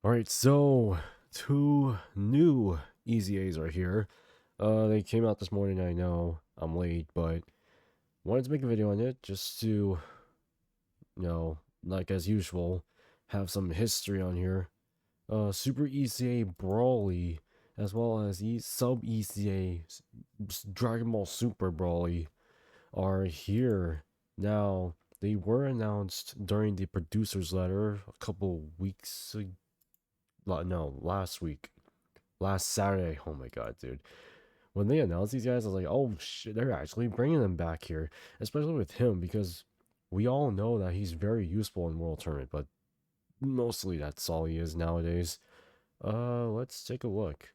Alright, so two new EZAs are here. They came out this morning, I know I'm late, but wanted to make a video on it just to, like as usual, have some history on here. Super EZA BROLY, as well as Sub EZA Dragon Ball Super BROLY are here. Now, they were announced during the producer's letter a couple weeks ago. No, last week. Last Saturday. Oh my god, dude. When they announced these guys, I was like, oh shit, they're actually bringing them back here. Especially with him, because we all know that he's very useful in World Tournament, but mostly that's all he is nowadays. Let's take a look.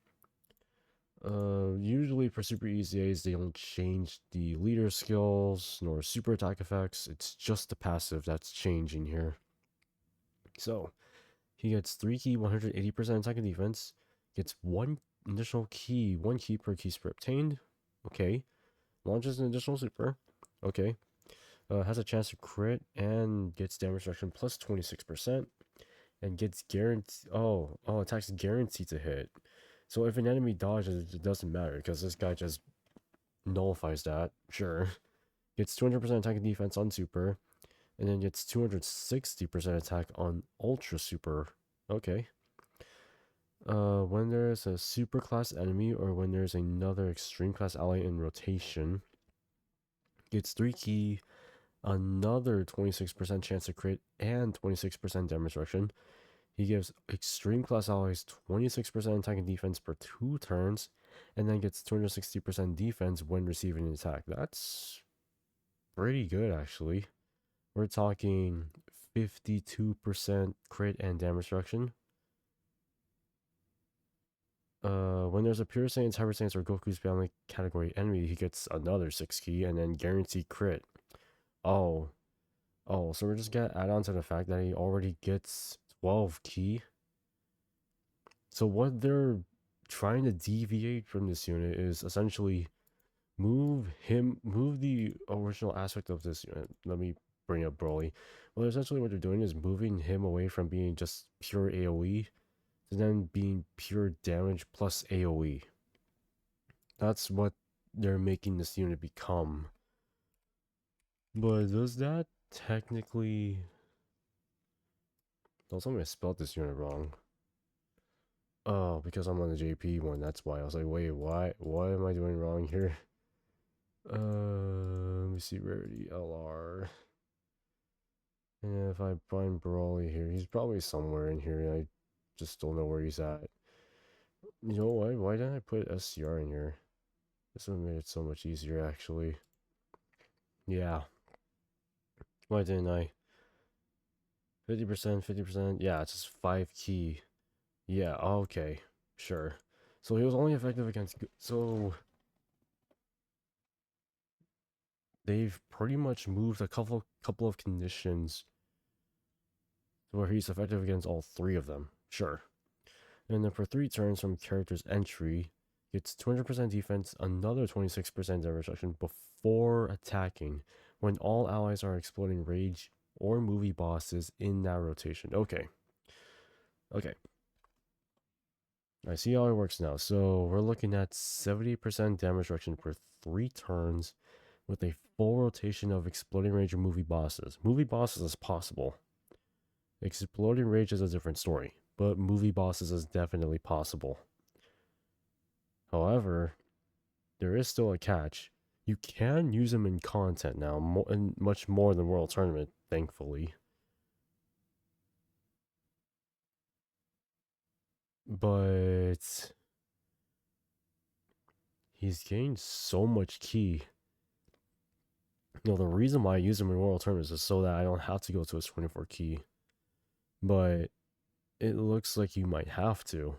Usually for Super EZAs, they don't change the leader skills nor super attack effects. It's just the passive that's changing here. So, he gets 3 key, 180% attack and defense. Gets one additional key, 1 key per key super obtained. Okay. Launches an additional super. Okay. Has a chance to crit and gets damage reduction plus 26%. And gets guaranteed. Attacks guaranteed to hit. So if an enemy dodges, it doesn't matter because this guy just nullifies that. Sure. Gets 200% attack and defense on super. And then gets 260% attack on ultra super. Okay. When there's a super class enemy or when there's another extreme class ally in rotation, gets 3 key, another 26% chance to crit, and 26% damage reduction. He gives extreme class allies 26% attack and defense per 2 turns, and then gets 260% defense when receiving an attack. That's pretty good, actually. We're talking 52% crit and damage reduction. When there's a Pure Saiyan, Hyper Saiyans, or Goku's family category enemy, he gets another 6 key and then guaranteed crit. Oh. So we're just gonna add on to the fact that he already gets 12 key. So what they're trying to deviate from this unit is essentially move the original aspect of this unit. Let me bring up Broly. Well, essentially what they're doing is moving him away from being just pure AoE to then being pure damage plus AoE. That's what they're making this unit become. But does that technically... Don't tell me I spelled this unit wrong. Oh, because I'm on the JP one, that's why. I was like, wait, what am I doing wrong here? Let me see, rarity, LR. And if I find Broly here, he's probably somewhere in here. I just don't know where he's at. You know what? Why didn't I put SCR in here? This would have made it so much easier, actually. Yeah. Why didn't I? 50%, 50%. Yeah, it's just 5 key. Yeah, okay. Sure. So he was only effective against... So... They've pretty much moved a couple of conditions where he's effective against all 3 of them. Sure. And then for 3 turns from character's entry, gets 200% defense, another 26% damage reduction before attacking when all allies are exploding rage or movie bosses in that rotation. Okay. I see how it works now. So we're looking at 70% damage reduction for 3 turns with a full rotation of exploding rage or movie bosses. Movie bosses is possible. Exploding rage is a different story, but movie bosses is definitely possible. However, there is still a catch. You can use them in content now, and much more than World Tournament, thankfully. But he's gained so much key. You know, the reason why I use him in World Tournaments is so that I don't have to go to his 24 key. But it looks like you might have to,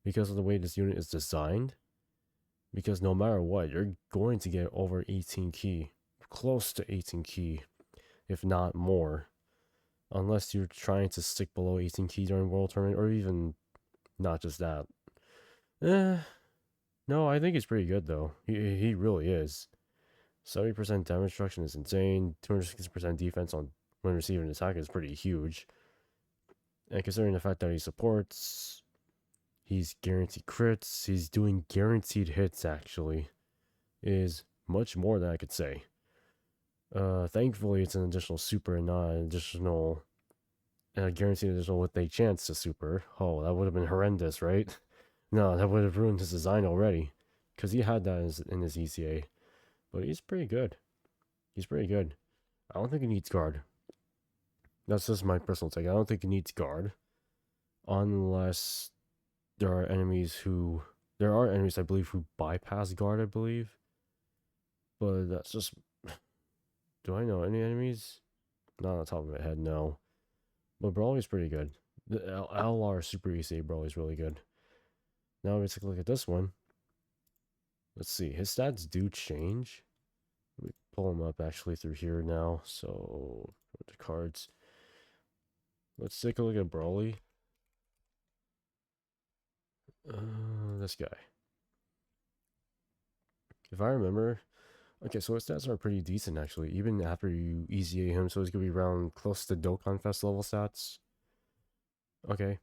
because of the way this unit is designed. Because no matter what, you're going to get over 18 key, close to 18 key, if not more, unless you're trying to stick below 18 key during World Tournament, or even not just that. No, I think he's pretty good though. He really is. 70% damage reduction is insane. 260% defense on when receiving an attack is pretty huge. And considering the fact that he supports, he's guaranteed crits, he's doing guaranteed hits actually, is much more than I could say. Thankfully it's an additional super and not an additional guaranteed additional with a chance to super. Oh, that would have been horrendous, right? No, that would have ruined his design already. Because he had that in his ECA. But he's pretty good. He's pretty good. I don't think he needs guard. That's just my personal take. I don't think he needs guard. Unless there are enemies who... There are enemies, I believe, who bypass guard, I believe. But that's just... Do I know any enemies? Not on the top of my head, no. But Broly's pretty good. The LR Super ECA Broly's really good. Now let's take a look at this one. Let's see. His stats do change. Let me pull them up actually through here now. So, the cards. Let's take a look at BROLY. This guy. If I remember, okay, so his stats are pretty decent actually, even after you EZA him. So he's gonna be around close to Dokkan Fest level stats. Okay.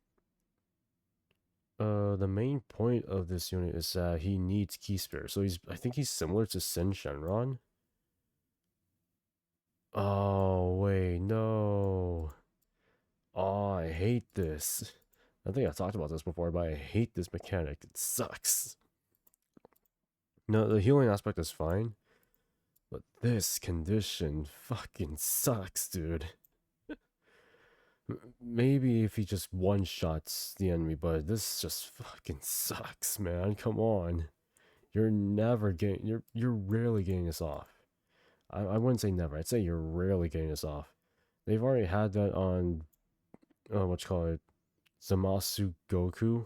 The main point of this unit is that he needs key spare. So I think he's similar to Sen Shenron. Oh wait, no. Oh, I hate this. I think I talked about this before, but I hate this mechanic. It sucks. No, the healing aspect is fine, but this condition fucking sucks, dude. Maybe if he just one-shots the enemy, but this just fucking sucks, man. Come on. You're never getting... You're rarely getting this off. I wouldn't say never. I'd say you're rarely getting this off. They've already had that on... whatchamacallit? Zamasu Goku,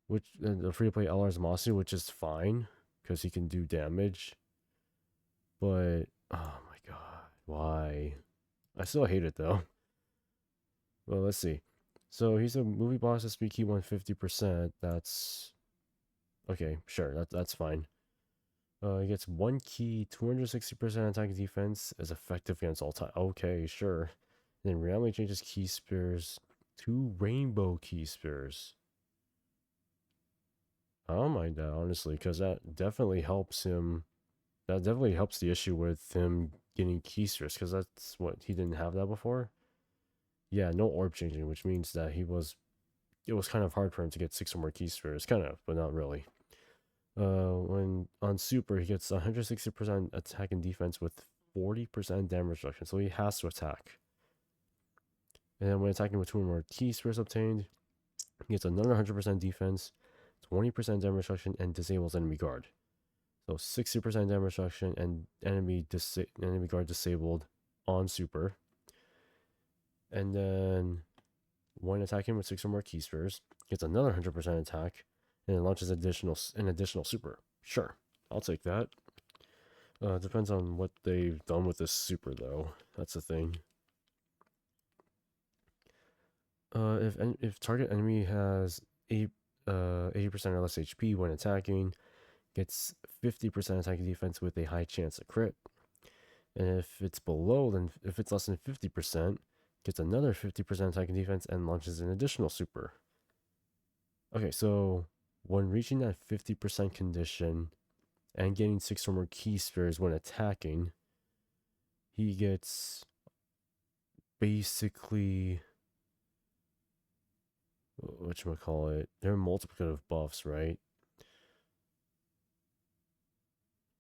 which the free-to-play LR Zamasu, which is fine because he can do damage. But oh my god, why? I still hate it though. Well, let's see. So he's a movie boss at speed key 150%. That's okay, sure, that's fine. He gets 1 key, 260% attack and defense, is effective against all time. Okay, sure. Then randomly changes key spears. 2 rainbow key spears. I don't mind that, honestly, because that definitely helps him. That definitely helps the issue with him getting key spears, because that's what he didn't have that before. Yeah, no orb changing, which means that it was kind of hard for him to get 6 or more key spears, kind of, but not really. When on super, he gets 160% attack and defense with 40% damage reduction, so he has to attack. And then when attacking with 2 or more key spears obtained, he gets another 100% defense, 20% damage reduction, and disables enemy guard. So 60% damage reduction and enemy guard disabled on super. And then when attacking with 6 or more key spears, gets another 100% attack, and it launches an additional super. Sure, I'll take that. Depends on what they've done with this super though. That's the thing. If target enemy has 80% or less HP when attacking, gets 50% attack and defense with a high chance of crit. And if it's below, then if it's less than 50%, gets another 50% attack and defense and launches an additional super. Okay, so when reaching that 50% condition and getting 6 or more key spears when attacking, he gets basically... whatchamacallit? They're multiplicative buffs, right?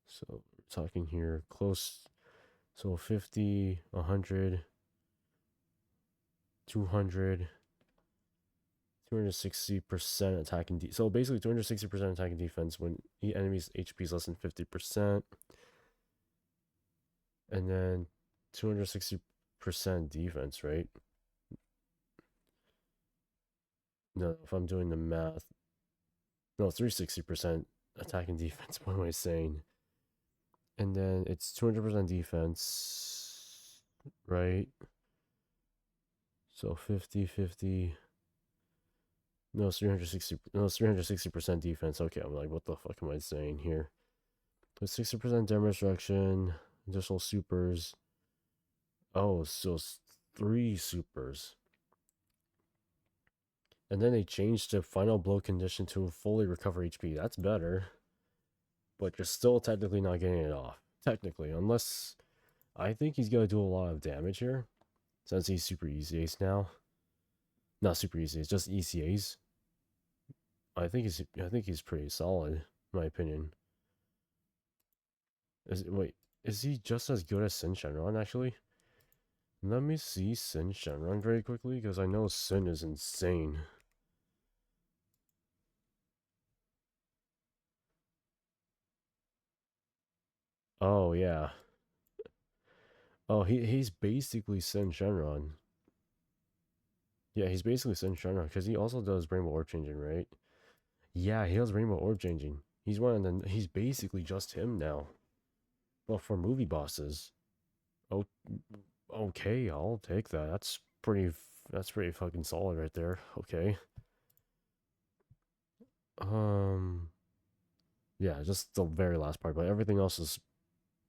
So we're talking here close. So 50, 100, 200, 260% attack and so basically 260% attack and defense when the enemy's HP is less than 50%. And then 260% defense, right? No, if I'm doing the math. No, 360% attack and defense, what am I saying? And then it's 200% defense, right? So 50, 50. No, it's 360. No, it's 360% defense. Okay, I'm like, what the fuck am I saying here? With 60% damage reduction, additional supers. Oh, so it's 3 supers. And then they changed the final blow condition to fully recover HP. That's better. But you're still technically not getting it off. Technically, unless I think he's gonna do a lot of damage here. Since he's super easy ace now. Not super easy, it's just ECAs. I think he's pretty solid, in my opinion. Wait, is he just as good as Sin Shenron actually? Let me see Sin Shenron very quickly, because I know Sin is insane. Oh yeah. Oh, he's basically Sin Shenron. Yeah, he's basically Sin Shenron, because he also does Rainbow Orb Changing, right? Yeah, he does Rainbow Orb Changing. He's basically just him now. Well, for movie bosses. Oh, okay, I'll take that. That's pretty fucking solid right there. Okay. Um, yeah, just the very last part, but everything else is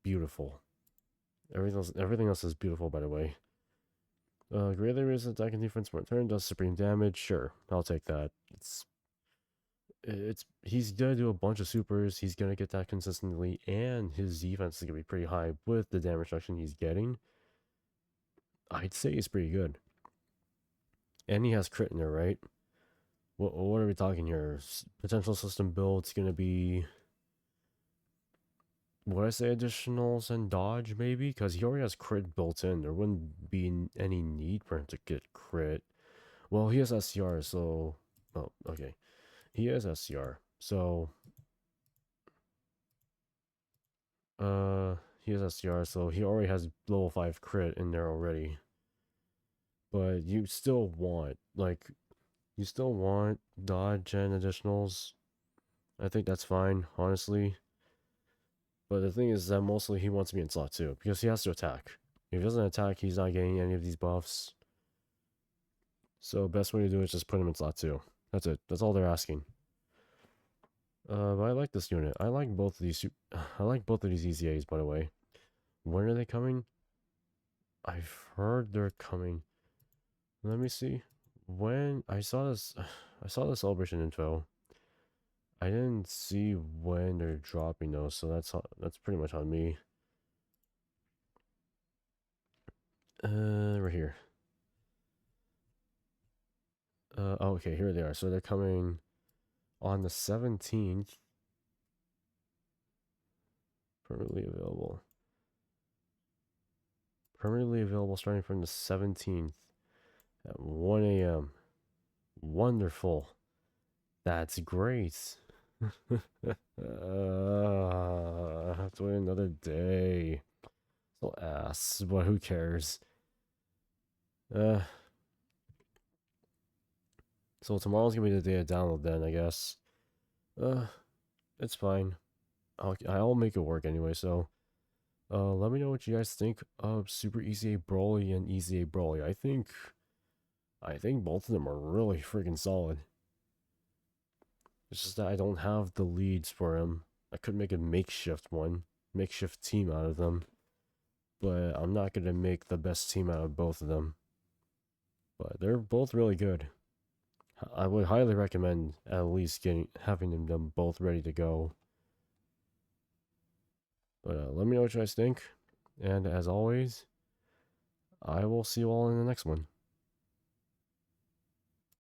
beautiful. Everything else is beautiful, by the way. Greatly raises attack and defense per turn, does supreme damage. Sure, I'll take that. He's gonna do a bunch of supers. He's gonna get that consistently, and his defense is gonna be pretty high with the damage reduction he's getting. I'd say he's pretty good. And he has crit in there, right? What are we talking here? Potential system build's gonna be, would I say additionals and dodge maybe? Because he already has crit built in. There wouldn't be any need for him to get crit. Well, he has SCR, so... Oh, okay. He has SCR, so... He has SCR, so he already has level 5 crit in there already. But you still want, you still want dodge and additionals. I think that's fine, honestly. But the thing is that mostly he wants me in slot 2, because he has to attack. If he doesn't attack, he's not getting any of these buffs. So best way to do it is just put him in slot 2. That's it. That's all they're asking. But I like this unit. I like both of these. I like both of these EZAs, by the way. When are they coming? I've heard they're coming. Let me see. When I saw this, I saw the celebration info. I didn't see when they're dropping though, so that's pretty much on me. Right here. Oh, okay, here they are. So they're coming on the 17th. Permanently available. Permanently available starting from the 17th at 1 a.m. Wonderful. That's great. I have to wait another day. So ass, but who cares? So tomorrow's gonna be the day of download then, I guess. It's fine. I'll make it work anyway, so let me know what you guys think of Super EZA BROLY and EZA BROLY. I think both of them are really freaking solid. It's just that I don't have the leads for him. I could make a makeshift team out of them. But I'm not gonna make the best team out of both of them. But they're both really good. I would highly recommend at least having them both ready to go. But let me know what you guys think. And as always, I will see you all in the next one.